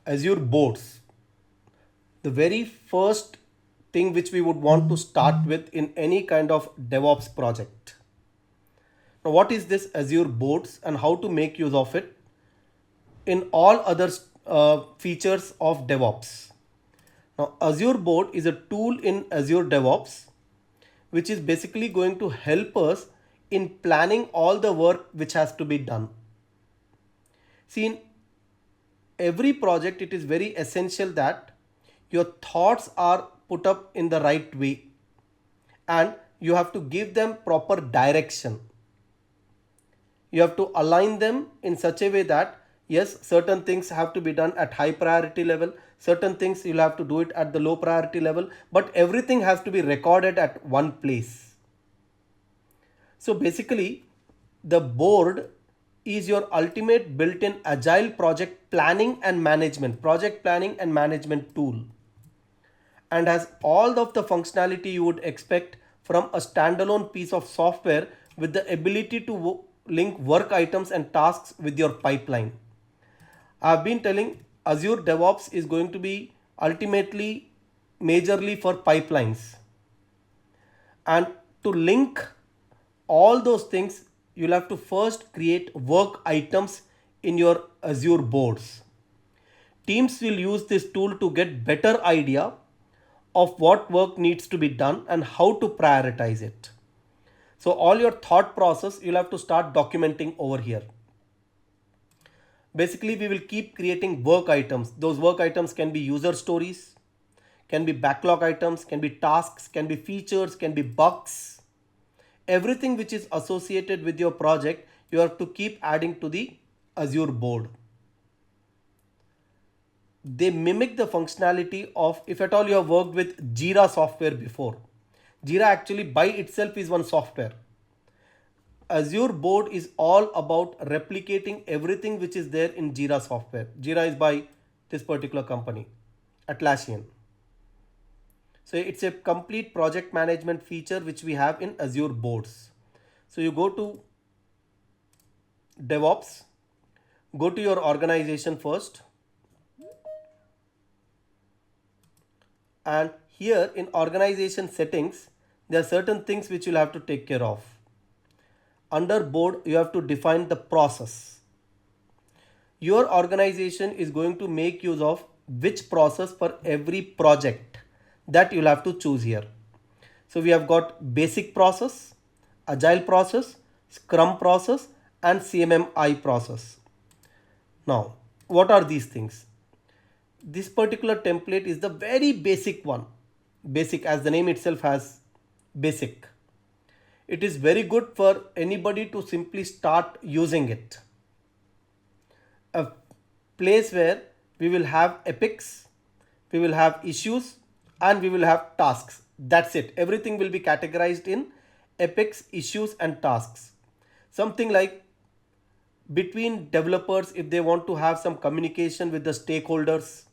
Azure boards, the very first thing which we would want to start with in any kind of DevOps project. Now, what is this Azure boards and how to make use of it in all other features of DevOps? Now, Azure board is a tool in Azure DevOps which is basically going to help us in planning all the work which has to be done. See, in every project, it is very essential that your thoughts are put up in the right way and you have to give them proper direction. You have to align them in such a way that yes, certain things have to be done at high priority level, certain things you'll have to do it at the low priority level, but everything has to be recorded at one place. So basically, the board is your ultimate built-in agile project planning and management tool, and has all of the functionality you would expect from a standalone piece of software with the ability to link work items and tasks with your pipeline. I've been telling Azure DevOps is going to be ultimately majorly for pipelines, and to link all those things you'll have to first create work items in your Azure boards. Teams will use this tool to get better idea of what work needs to be done and how to prioritize it. So all your thought process you'll have to start documenting over here. Basically, we will keep creating work items. Those work items can be user stories, can be backlog items, can be tasks, can be features, can be bugs. Everything which is associated with your project, you have to keep adding to the Azure board. They mimic the functionality of, if at all you have worked with Jira software before. Jira actually by itself is one software. Azure board is all about replicating everything which is there in Jira software. Jira is by this particular company, Atlassian. So it's a complete project management feature which we have in Azure boards. So you go to DevOps, go to your organization first, and here in organization settings, there are certain things which you'll have to take care of. Under board, you have to define the process. Your organization is going to make use of which process for every project, that you'll have to choose here. So we have got basic process, agile process, scrum process, and CMMI process. Now, what are these things? This particular template is the very basic one. Basic, as the name itself has, basic. It is very good for anybody to simply start using it. A place where we will have epics, we will have issues, and we will have tasks. That's it. Everything will be categorized in epics, issues, and tasks. Something like between developers, if they want to have some communication with the stakeholders,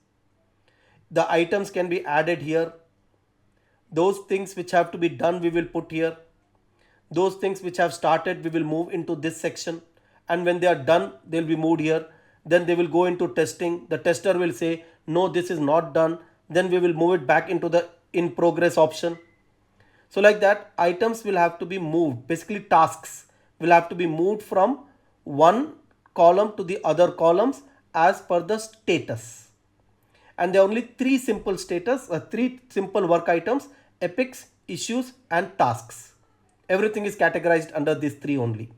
the items can be added here. Those things which have to be done, we will put here. Those things which have started, we will move into this section, and when they are done, they'll be moved here. Then they will go into testing. The tester will say no, this is not done. Then we will move it back into the in progress option. So like that, items will have to be moved. Basically, tasks will have to be moved from one column to the other columns as per the status. And there are only three simple work items: epics, issues, and tasks. Everything is categorized under these three only.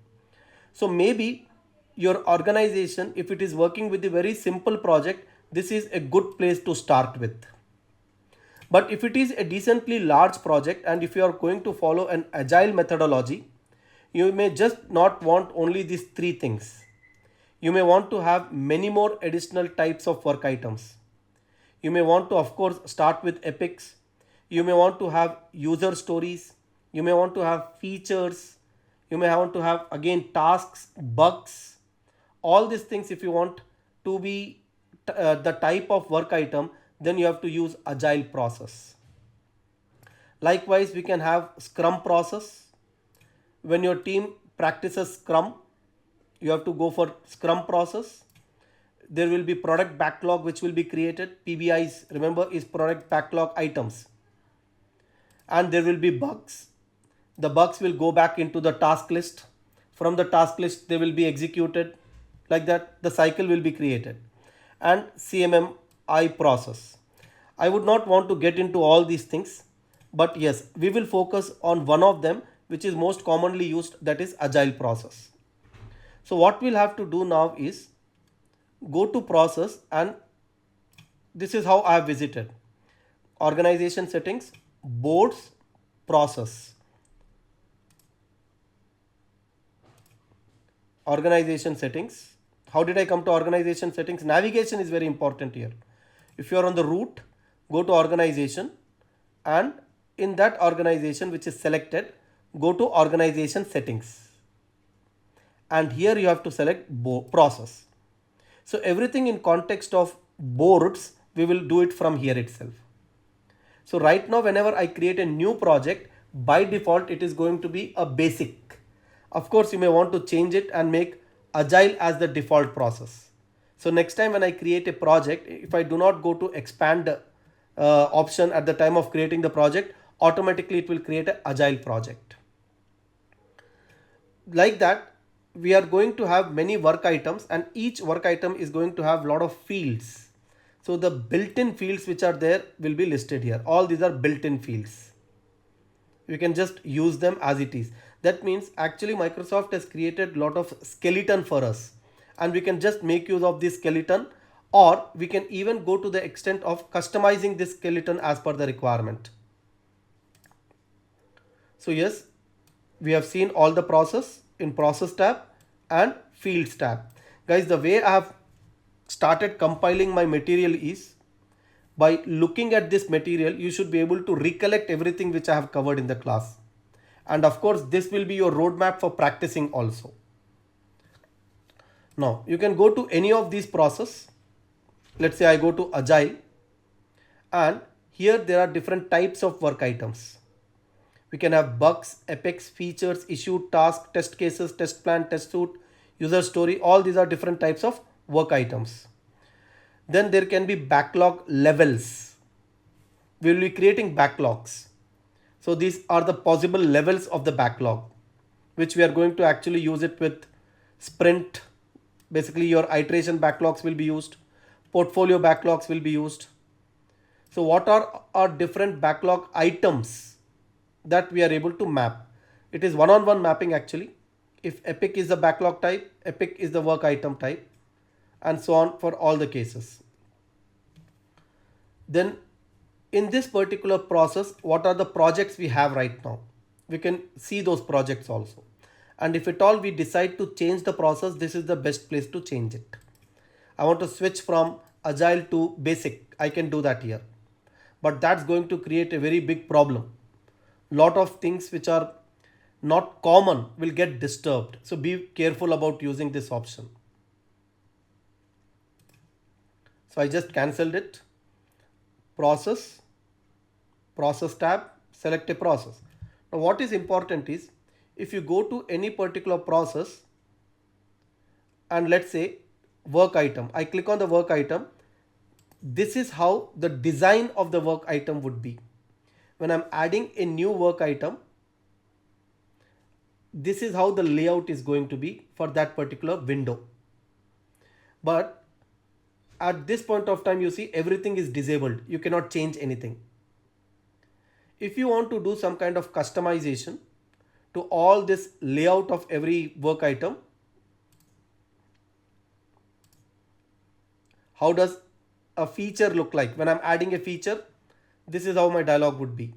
So maybe your organization, if it is working with a very simple project, this is a good place to start with. But if it is a decently large project and if you are going to follow an agile methodology, you may just not want only these three things. You may want to have many more additional types of work items. You may want to, of course, start with epics. You may want to have user stories. You may want to have features. You may want to have again tasks, bugs, all these things. If you want to be the type of work item, then you have to use agile process. Likewise, we can have scrum process. When your team practices scrum, you have to go for scrum process. there will be product backlog which will be created. PBIs, remember, is product backlog items. And there will be bugs. The bugs will go back into the task list. From the task list, they will be executed. Like that, the cycle will be created. And CMMI process. I would not want to get into all these things, but yes, we will focus on one of them which is most commonly used, that is agile process. So what we'll have to do now is go to process, and this is how I have visited. Organization settings, boards, process. Organization settings. How did I come to organization settings? Navigation is very important here. If you are on the root, go to organization, and in that organization which is selected, go to organization settings. And here you have to select process. So everything in context of boards, we will do it from here itself. So right now, whenever I create a new project, by default, it is going to be a basic. Of course, you may want to change it and make agile as the default process. So next time when I create a project, if I do not go to expand option at the time of creating the project, automatically it will create an agile project. Like that, we are going to have many work items, and each work item is going to have a lot of fields. So the built-in fields which are there will be listed here. All these are built-in fields. You can just use them as it is. That means actually Microsoft has created a lot of skeleton for us, and we can just make use of this skeleton, or we can even go to the extent of customizing this skeleton as per the requirement. So yes, we have seen all the process in process tab and fields tab. Guys, the way I have started compiling my material is, by looking at this material, you should be able to recollect everything which I have covered in the class. And of course, this will be your roadmap for practicing also. Now, you can go to any of these process. Let's say I go to Agile, and here there are different types of work items. We can have bugs, epics, features, issue, task, test cases, test plan, test suite, user story. All these are different types of work items. Then there can be backlog levels. We will be creating backlogs. So these are the possible levels of the backlog, which we are going to actually use it with sprint. Basically, your iteration backlogs will be used. Portfolio backlogs will be used. So what are our different backlog items that we are able to map? It is one-on-one mapping actually. If epic is the backlog type, epic is the work item type, and so on for all the cases. Then in this particular process, what are the projects we have right now? We can see those projects also. And if at all we decide to change the process, this is the best place to change it. I want to switch from agile to basic. I can do that here. But that's going to create a very big problem. Lot of things which are not common will get disturbed. So be careful about using this option. So I just cancelled it. Process tab, select a process. Now what is important is, if you go to any particular process and let's say work item, I click on the work item, this is how the design of the work item would be. When I'm adding a new work item, this is how the layout is going to be for that particular window. But at this point of time, you see everything is disabled. You cannot change anything. If you want to do some kind of customization to all this layout of every work item, how does a feature look like? When I'm adding a feature, this is how my dialog would be.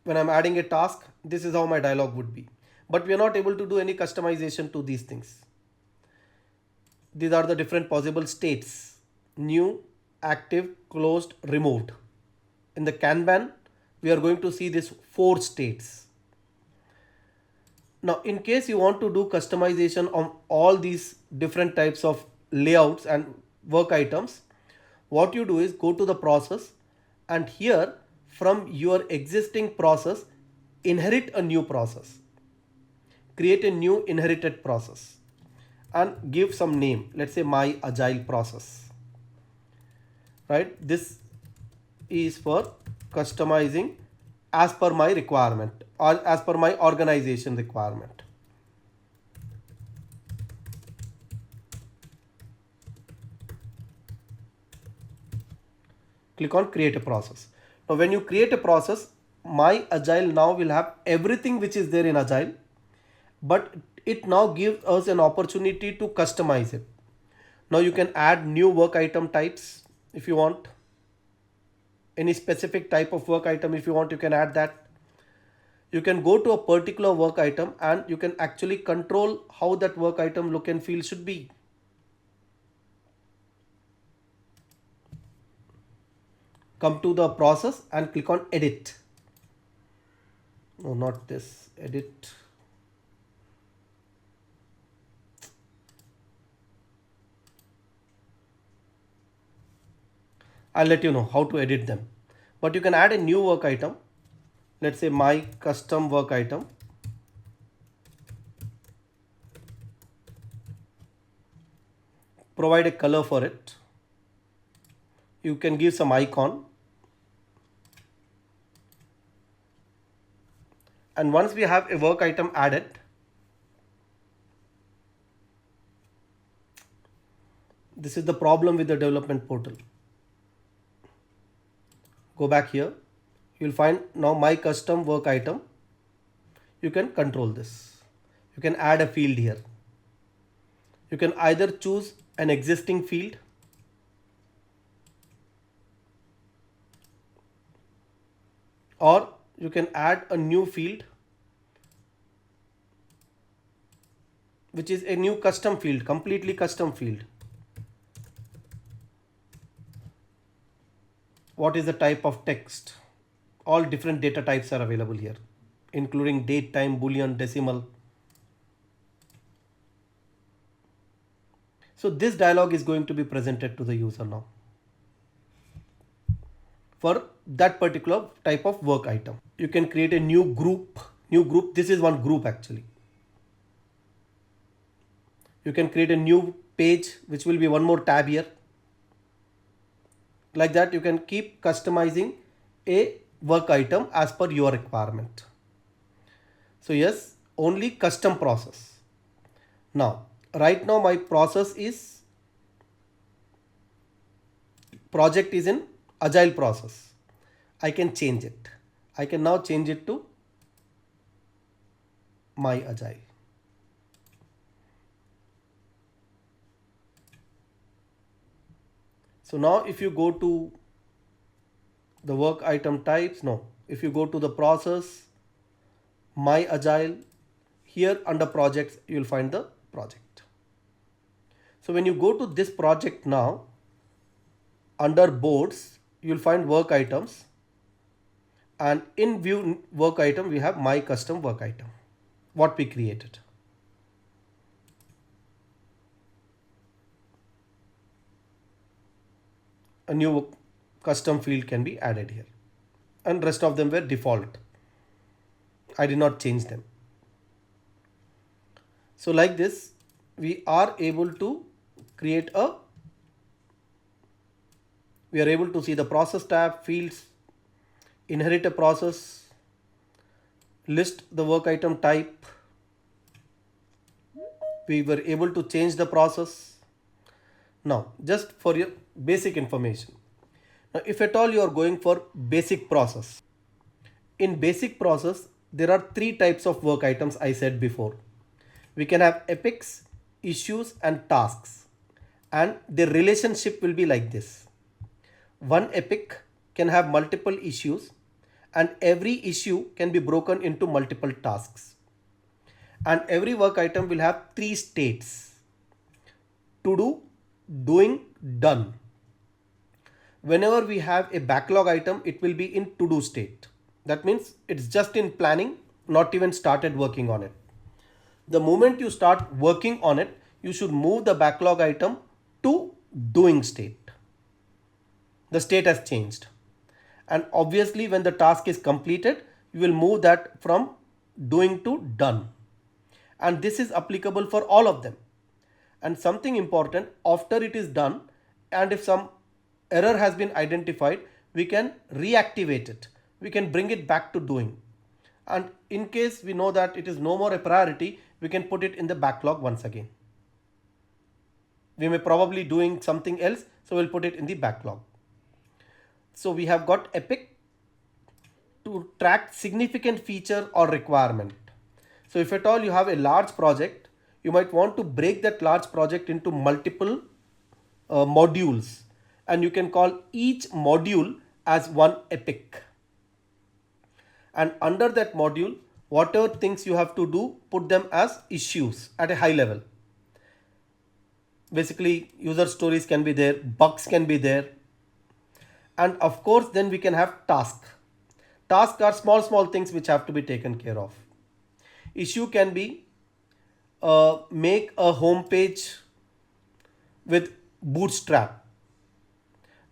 When I'm adding a task, this is how my dialog would be. But we are not able to do any customization to these things. These are the different possible states: new, active, closed, removed. In the Kanban, we are going to see these 4 states. Now, in case you want to do customization on all these different types of layouts and work items, what you do is go to the process, and here from your existing process, inherit a new process. create a new inherited process and give some name. Let's say my agile process, right? This is for customizing as per my requirement or as per my organization requirement. Click on create a process. Now when you create a process, my agile now will have everything which is there in agile, but it now gives us an opportunity to customize it. Now you can add new work item types if you want. Any specific type of work item if you want, you can add that. You can go to a particular work item and you can actually control how that work item look and feel should be. Come to the process and click on edit. No, not this, edit. I'll let you know how to edit them. But you can add a new work item. Let's say my custom work item. Provide a color for it. You can give some icon. And once we have a work item added, this is the problem with the development portal. Go back here. You'll find now my custom work item. You can control this. You can add a field here. You can either choose an existing field or you can add a new field which is a new custom field, completely custom field. What is the type of text? All different data types are available here, including date, time, boolean, decimal. So this dialog is going to be presented to the user now for that particular type of work item. You can create a new group. This is one group actually. You can create a new page, which will be one more tab here. Like that, you can keep customizing a work item as per your requirement. So yes, only custom process. Now, right now my project is in agile process. I can change it. I can now change it to my agile. So now if you go to the work item types, if you go to the process, my agile, here under projects, you will find the project. So when you go to this project now, under boards, you will find work items, and in view work item, we have my custom work item, what we created. A new custom field can be added here, and rest of them were default. I did not change them. So like this, we are able to see the process tab, fields, inherit a process, list the work item type. We were able to change the process. Now, just for your basic information. Now, if at all you are going for basic process, in basic process, there are three types of work items I said before. We can have epics, issues and tasks, and their relationship will be like this. One epic can have multiple issues, and every issue can be broken into multiple tasks. And every work item will have three states: to do, doing, done. Whenever we have a backlog item, it will be in to do state. That means it's just in planning, not even started working on it. The moment you start working on it, you should move the backlog item to doing state. The state has changed. And obviously when the task is completed, you will move that from doing to done. and this is applicable for all of them. And something important, after it is done and if some error has been identified, we can reactivate it, we can bring it back to doing, and in case we know that it is no more a priority, we can put it in the backlog once again. We may probably doing something else, so we'll put it in the backlog. So we have got Epic to track significant feature or requirement. So if at all you have a large project, you might want to break that large project into multiple modules, and you can call each module as one epic. And under that module, whatever things you have to do, put them as issues at a high level. Basically, user stories can be there, bugs can be there, and of course then we can have tasks. Tasks are small things which have to be taken care of. Issue can be make a home page with Bootstrap.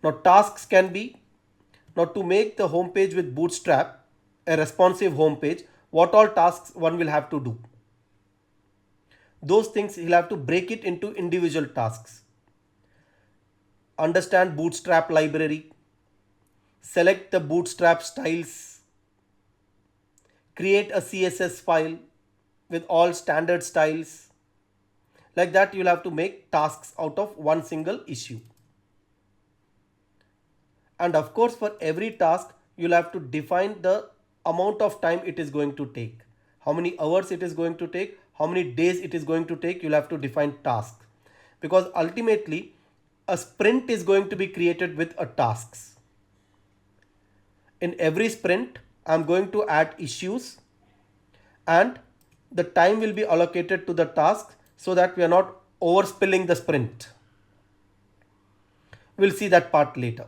Now tasks can be, now to make the home page with Bootstrap a responsive home page, what all tasks one will have to do. Those things he'll have to break it into individual tasks. Understand Bootstrap library, select the Bootstrap styles, create a CSS file with all standard styles. Like that, you'll have to make tasks out of one single issue. And of course, for every task, you'll have to define the amount of time it is going to take. How many hours it is going to take, how many days it is going to take, you'll have to define tasks. Because ultimately, a sprint is going to be created with a tasks. In every sprint, I'm going to add issues, and the time will be allocated to the task so that we are not overspilling the sprint. We'll see that part later.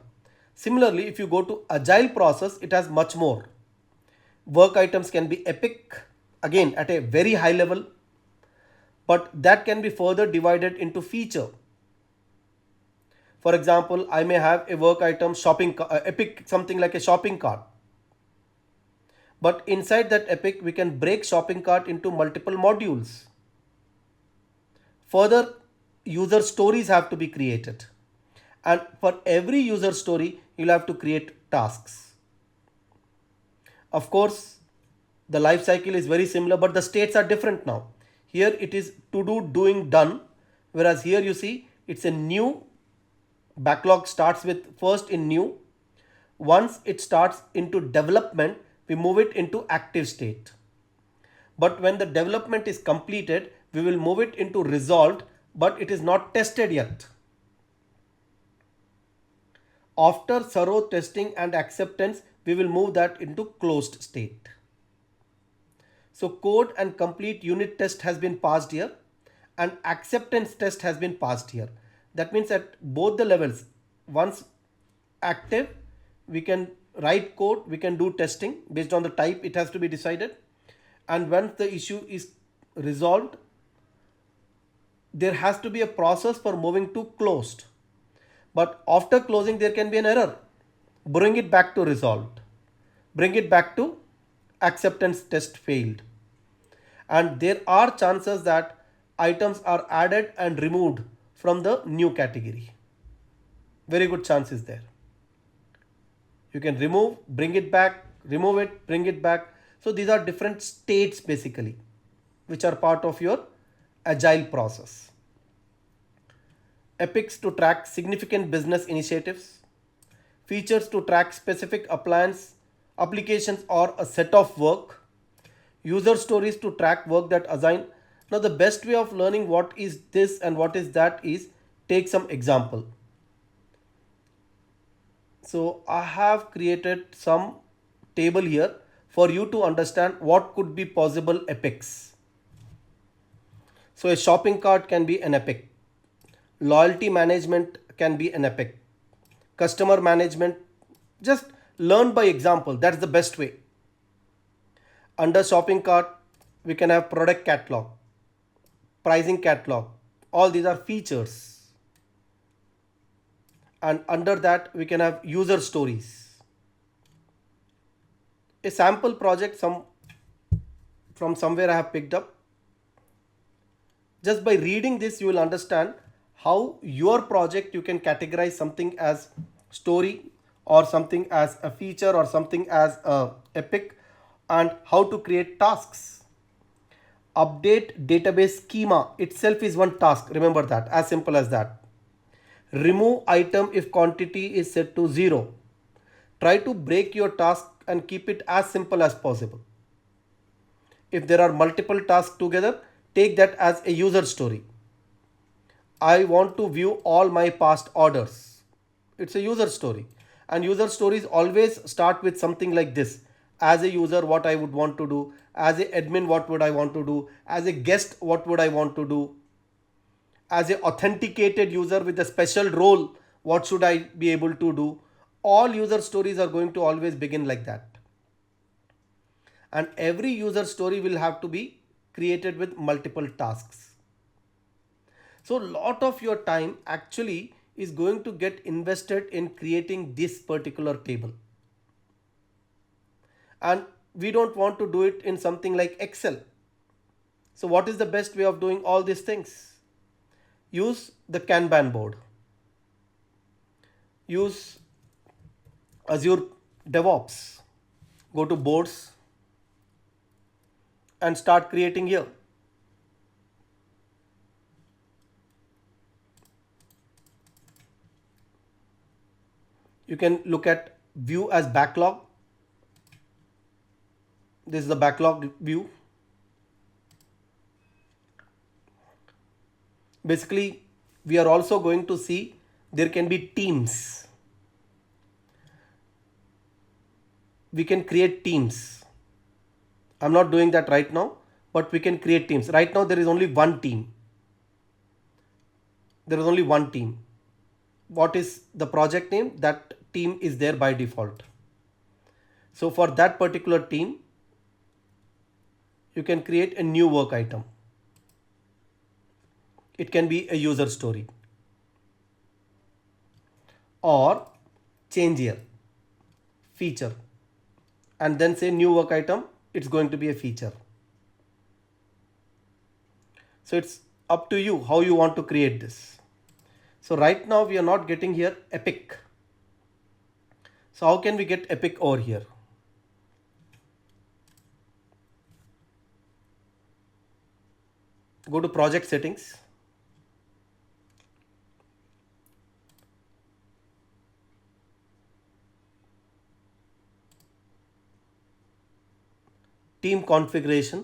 Similarly, if you go to agile process, it has much more. Work items can be epic, again at a very high level, but that can be further divided into feature. For example, I may have a work item epic, something like a shopping cart. But inside that epic, we can break shopping cart into multiple modules. Further, user stories have to be created. And for every user story, you'll have to create tasks. Of course, the life cycle is very similar, but the states are different now. Here it is to do, doing, done. Whereas here you see it's a new backlog starts with first in new. Once it starts into development, we move it into active state. But when the development is completed, we will move it into resolved, but it is not tested yet. After thorough testing and acceptance, we will move that into closed state. So code and complete unit test has been passed here, and acceptance test has been passed here. That means at both the levels, once active, we can write code, we can do testing based on the type it has to be decided. And once the issue is resolved, there has to be a process for moving to closed. But after closing, there can be an error. Bring it back to resolved. Bring it back to acceptance test failed. And there are chances that items are added and removed from the new category. Very good chance is there. You can remove, bring it back, remove it, bring it back. So these are different states basically, which are part of your agile process. Epics to track significant business initiatives. Features to track specific applications or a set of work. User stories to track work that assign. Now the best way of learning what is this and what is that is take some example. So I have created some table here for you to understand what could be possible epics. So a shopping cart can be an epic. Loyalty management can be an epic. Customer management, just learn by example. That's the best way. Under shopping cart, we can have product catalog, pricing catalog. All these are features. And under that, we can have user stories. A sample project from somewhere I have picked up. Just by reading this, you will understand how your project you can categorize something as story, or something as a feature, or something as a epic, and how to create tasks. Update database schema itself is one task. Remember that, as simple as that. Remove item if quantity is set to 0. Try to break your task and keep it as simple as possible. If there are multiple tasks together, take that as a user story. I want to view all my past orders. It's a user story. And user stories always start with something like this. As a user, what I would want to do. As a admin, what would I want to do. As a guest, what would I want to do. As a authenticated user with a special role, what should I be able to do. All user stories are going to always begin like that. And every user story will have to be created with multiple tasks. So a lot of your time actually is going to get invested in creating this particular table. And we don't want to do it in something like Excel. So what is the best way of doing all these things? Use the Kanban board. Use Azure DevOps. Go to boards and start creating here. You can look at view as backlog. This is the backlog view. Basically, we are also going to see there can be teams. We can create teams. I'm not doing that right now, but we can create teams. Right now, there is only one team. There is only one team. What is the project name? That team is there by default. So for that particular team, you can create a new work item. It can be a user story or change here, feature, and then say new work item. It's going to be a feature. So it's up to you how you want to create this. So right now we are not getting here epic. So how can we get epic over here? Go to project settings. Team configuration,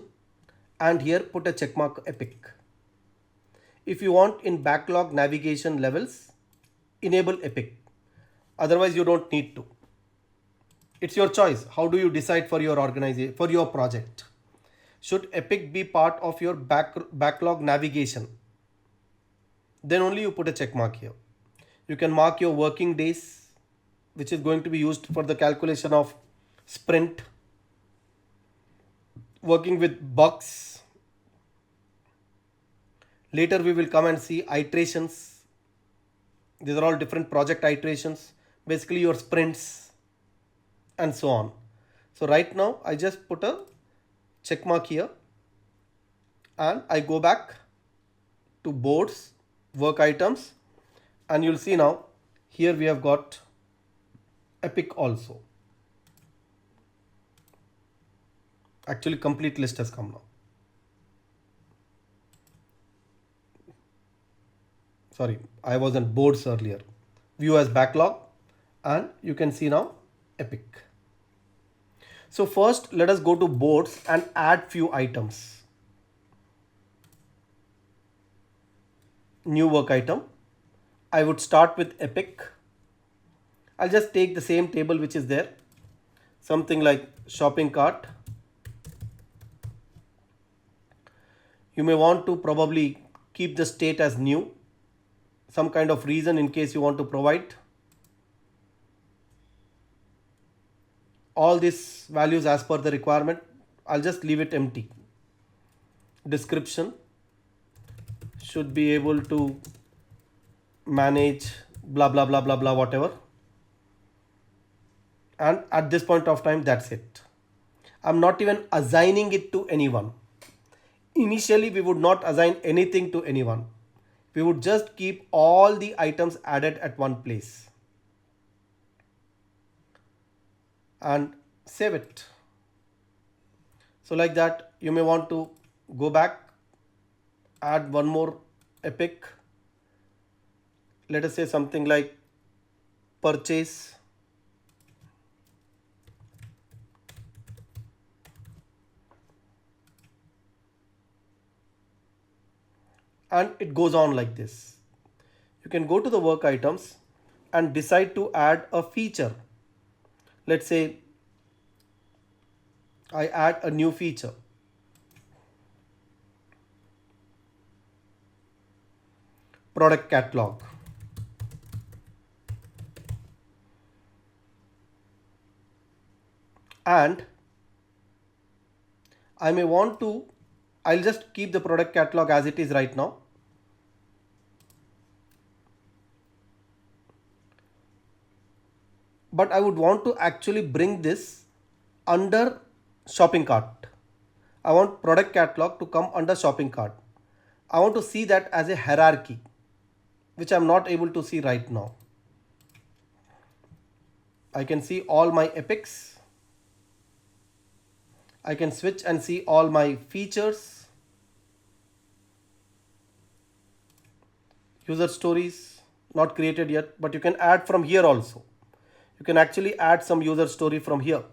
and here put a checkmark epic. If you want in backlog navigation levels, enable epic. Otherwise you don't need to. It's your choice. How do you decide for your organization, for your project? Should epic be part of your backlog navigation? Then only you put a check mark here. You can mark your working days, which is going to be used for the calculation of sprint, working with bugs. Later we will come and see iterations. These are all different project iterations, basically your sprints and so on. So right now I just put a check mark here and I go back to boards, work items, and you'll see now here we have got epic also. Actually complete list has come now. Sorry, I was on boards earlier. View as backlog, and you can see now epic. So first let us go to boards and add few items. New work item. I would start with epic. I'll just take the same table which is there. Something like shopping cart. You may want to probably keep the state as new. Some kind of reason in case you want to provide. All these values as per the requirement. I'll just leave it empty. Description should be able to manage blah blah blah blah blah whatever. And at this point of time, that's it. I'm not even assigning it to anyone. Initially, we would not assign anything to anyone. We would just keep all the items added at one place and save it. So like that, you may want to go back, add one more epic. Let us say something like purchase, and it goes on like this. You can go to the work items and decide to add a feature. Let's say I add a new feature. Product catalog. And I may want to, I'll just keep the product catalog as it is right now. But I would want to actually bring this under shopping cart. I want product catalog to come under shopping cart. I want to see that as a hierarchy, which I'm not able to see right now. I can see all my epics. I can switch and see all my features, user stories, not created yet, but you can add from here also. You can actually add some user story from here.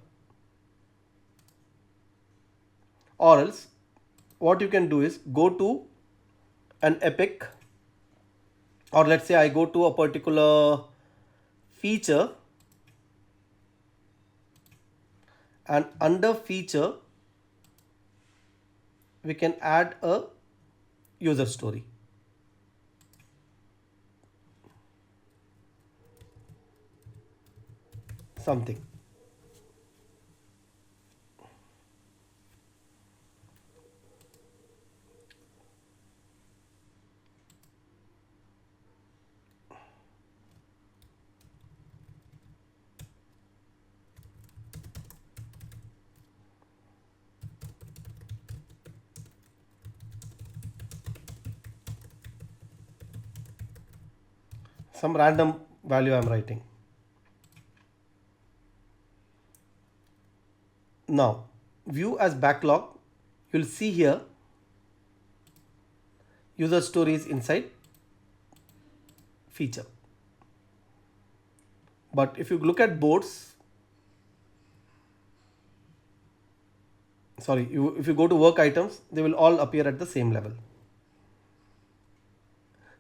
Or else, what you can do is go to an epic, or let's say I go to a particular feature, and under feature, we can add a user story. Something. Some random value I'm writing. Now, view as backlog, you'll see here user stories inside feature. But if you look at boards, if you go to work items, they will all appear at the same level.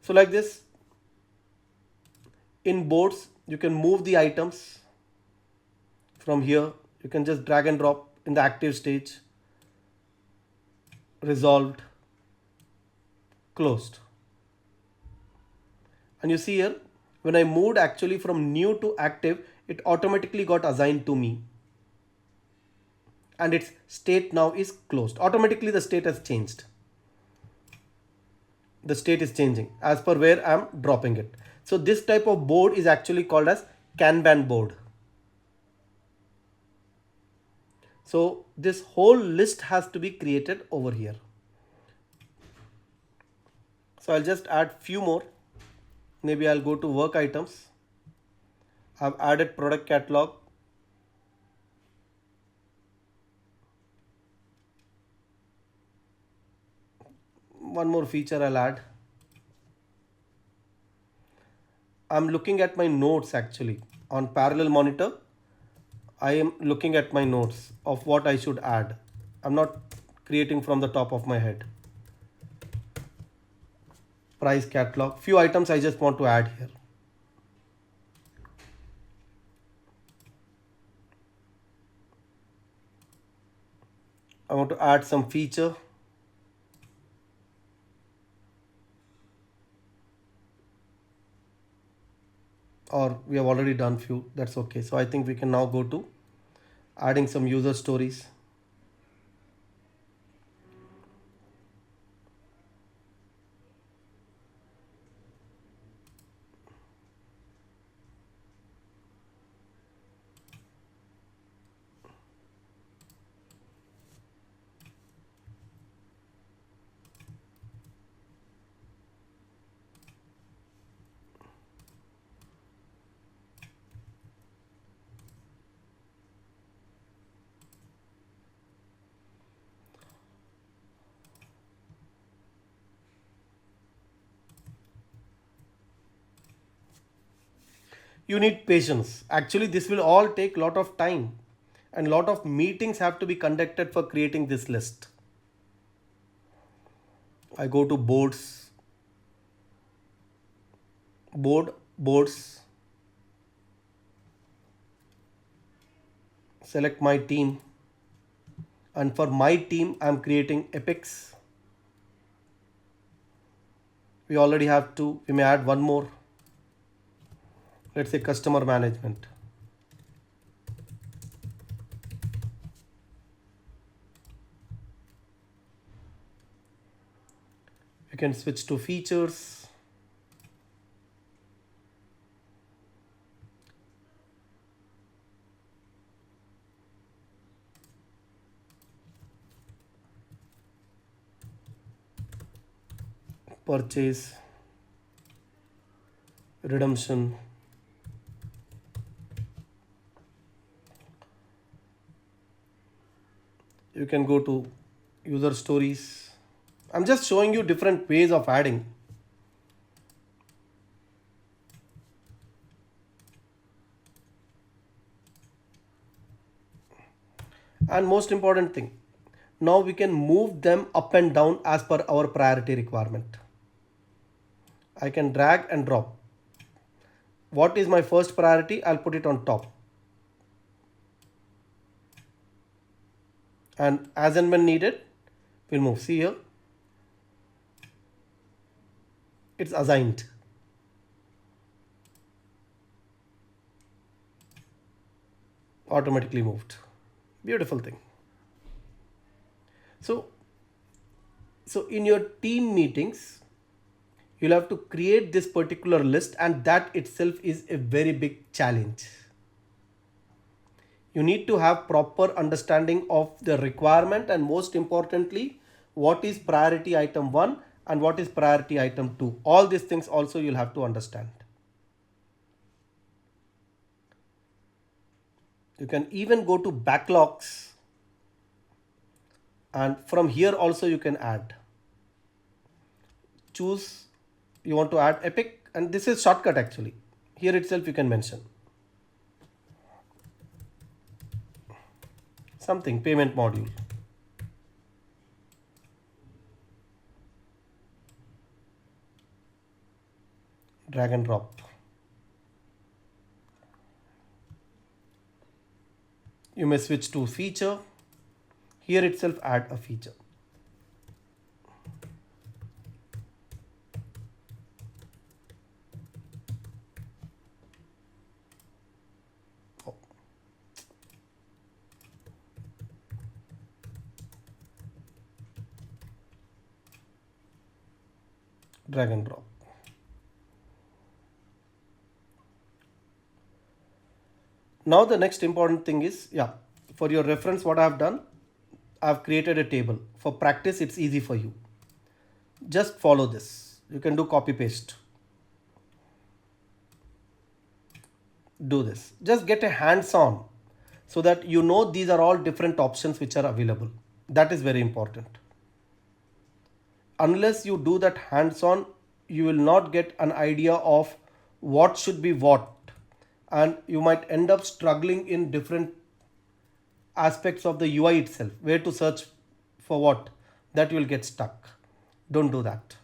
So like this, in boards, you can move the items from here. You can just drag and drop in the active stage, resolved, closed. And you see here, when I moved actually from new to active, it automatically got assigned to me. And its state now is closed. Automatically the state has changed. The state is changing as per where I am dropping it. So this type of board is actually called as Kanban board. So this whole list has to be created over here. So I'll just add few more. Maybe I'll go to work items. I've added product catalog. One more feature I'll add. I'm looking at my notes actually on parallel monitor. I am looking at my notes of what I should add. I'm not creating from the top of my head. Price catalog. Few items I just want to add here. I want to add some feature. Or we have already done few, that's okay. So I think we can now go to adding some user stories. You need patience. Actually, this will all take a lot of time and lot of meetings have to be conducted for creating this list. I go to boards, select my team, and for my team I'm creating epics. We already have two, we may add one more. Let's say customer management. You can switch to features. Purchase, redemption. You can go to user stories. I'm just showing you different ways of adding. And most important thing, now we can move them up and down as per our priority requirement. I can drag and drop. What is my first priority? I'll put it on top. And as and when needed, we'll move. See here, it's assigned. Automatically moved. Beautiful thing. So, so in your team meetings, you'll have to create this particular list, and that itself is a very big challenge. You need to have proper understanding of the requirement, and most importantly, what is priority item 1 and what is priority item 2. All these things also you'll have to understand. You can even go to backlogs, and from here also you can add. Choose, you want to add epic, and this is shortcut actually. Here itself you can mention something, payment module. Drag and drop. You may switch to feature. Here itself add a feature. Oh. Drag and drop. Now the next important thing is, for your reference, what I have done, I have created a table. For practice, it's easy for you. Just follow this. You can do copy paste. Do this. Just get a hands-on so that you know these are all different options which are available. That is very important. Unless you do that hands-on, you will not get an idea of what should be what, and you might end up struggling in different aspects of the UI itself, where to search for what, that you will get stuck. Don't do that.